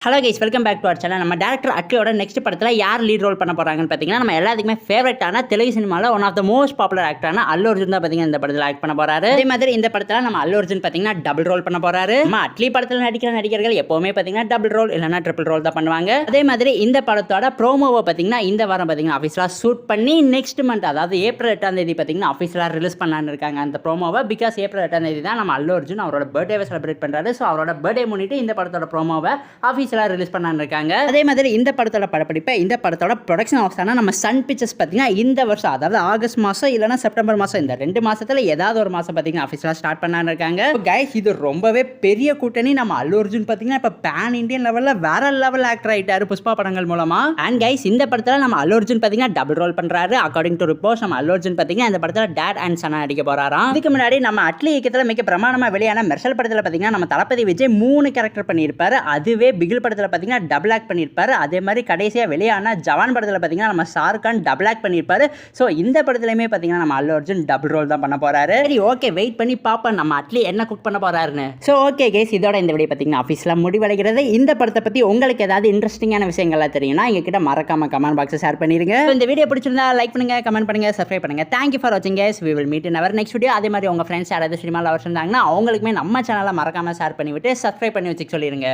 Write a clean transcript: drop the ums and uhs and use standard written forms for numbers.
Hello guys, welcome back to our channel. நம்ம director அட்லியோட next படத்தில் யார் லீட் ரோல் பண்ண போகிறாங்கன்னு பார்த்தீங்கன்னா, நம்ம எல்லாத்துக்குமே ஃபேவரட்டான தெலுங்கு சினிமாவில் one of the most popular ஆக்டரான அல்லு அர்ஜுன் தான் பார்த்தீங்கன்னா இந்த படத்தில் ஆக்ட் பண்ண போறாரு. அதே மாதிரி இந்த படத்தில் நம்ம அல்லு அர்ஜுன் பார்த்தீங்கன்னா டபுள் ரோல் பண்ண போறாரு. நம்ம அட்லி படத்தில் நடிக்கிற நடிகர்கள் எப்பவுமே பார்த்தீங்கன்னா டபுள் ரோல் இல்லைனா ட்ரிபிள் ரோல் தான் பண்ணுவாங்க. அதே மாதிரி இந்த படத்தோட ப்ரோமோவை பார்த்தீங்கன்னா இந்த வாரம் பார்த்தீங்கன்னா ஆஃபீஸில் ஷூட் பண்ணி நெக்ஸ்ட் மந்த், அதாவது ஏப்ரல் 8ஆம் தேதி பார்த்தீங்கன்னா ஆஃபீஸில் ரிலீஸ் பண்ணலான்னு இருக்காங்க அந்த ப்ரோமோவை. பிகாஸ் ஏப்ரல் 8ஆம் தேதி தான் நம்ம அல்லு அர்ஜுன் அவரோட பர்த்டேவை செலிப்ரேட் பண்ணுறாரு. ஸோ அவரோட பர்த்டே முன்னிட்டு இந்த படத்தோட ப்ரோமோவை ஆஃபீஸில் ரிலீஸ் பண்ணான்னு. அதே மாதிரி இந்த படத்தோட படப்பிடிப்பை, இந்த படத்தோட ப்ரொடக்ஷன் ஹவுஸான நம்ம சன் பிக்சர்ஸ் பார்த்தீங்கன்னா இந்த வருஷம், அதாவது ஆகஸ்ட் மாதம் இல்லைனா செப்டம்பர் மாதம், இந்த 2 மாதத்தில் ஏதாவது ஒரு மாதம் பார்த்தீங்கன்னா ஆஃபீஸில் ஸ்டார்ட் பண்ணான்னு இருக்காங்க. கைஸ், இது ரொம்பவே பெரிய கூட்டணி. நம்ம அல்லு அர்ஜுன் பார்த்தீங்கன்னா இப்போ பேன் இண்டியன் லெவலில் வேற லெவல் ஆக்டர் ஆகிட்டாரு புஷ்பா படங்கள் மூலமா. அண்ட் கைஸ், இந்த படத்தில் நம்ம அல்லு அர்ஜுன் பார்த்தீங்கன்னா டபுள் ரோல் பண்ணுறாரு. அக்கார்டிங் டு ரிப்போர்ட்ஸ் நம்ம அல்லு அர்ஜுன் பார்த்தீங்கன்னா இந்த படத்தில் டேட் அண்ட் சனா நடிக்க போறாராம். இதுக்கு முன்னாடி நம்ம அட்லி இயக்கத்தில் மிக பிரமாணமாக வெளியான மெர்சல் படத்தில் பார்த்தீங்கன்னா நம்ம தளபதி விஜய் 3 கேரக்டர் பண்ணியிருப்பாரு. அதுவே பிகில் படத்தில் பார்த்தீங்கன்னா டபுள் ஆக்ட் பண்ணியிருப்பாரு. அதே மாதிரி கடைசியாக வெளியான ஜவான் படத்தில் பார்த்தீங்கன்னா நம்ம ஷாருக் கான் டபுள் ஆக்ட் பண்ணியிருப்பாரு. ஸோ இந்த படத்துலையுமே பார்த்தீங்கன்னா நம்ம அல்லு அர்ஜுன் டபுள் ரோல் தான் பண்ண போறாரு. சரி, ஓகே, வெயிட் பண்ணி பார்ப்போம் நம்ம அட்லி என்ன குக் பண்ண போறாருன்னு. ஸோ ஓகே கைஸ், இதோட இந்த வீடியோ பார்த்தீங்கன்னா ஆஃபீஸில் முடிவடைகிறது. இந்த படத்தை பற்றி உங்களுக்கு ஏதாவது இன்ட்ரெஸ்டிங்கான விஷயங்கள்லாம் தெரியும்னா எங்ககிட்ட மறக்காம கமெண்ட் பாக்ஸை ஷேர் பண்ணிருங்க. இந்த வீடியோ பிடிச்சிருந்தா லைக் பண்ணுங்க, கமெண்ட் பண்ணுங்க, சப்ஸ்கிரைப் பண்ணுங்க. தேங்க்யூ ஃபார் வாட்சிங் guys. We will meet in our next video. அதே மாதிரி உங்க ஃப்ரெண்ட்ஸ் யாராவது சினிமா லவர்ஸ் இருந்தாங்கன்னா அவங்களுக்குமே நம்ம சேனலை மறக்காம ஷேர் பண்ணிவிட்டு சப்ஸ்கிரைப் பண்ணி வச்சுக்க சொல்லிருங்க.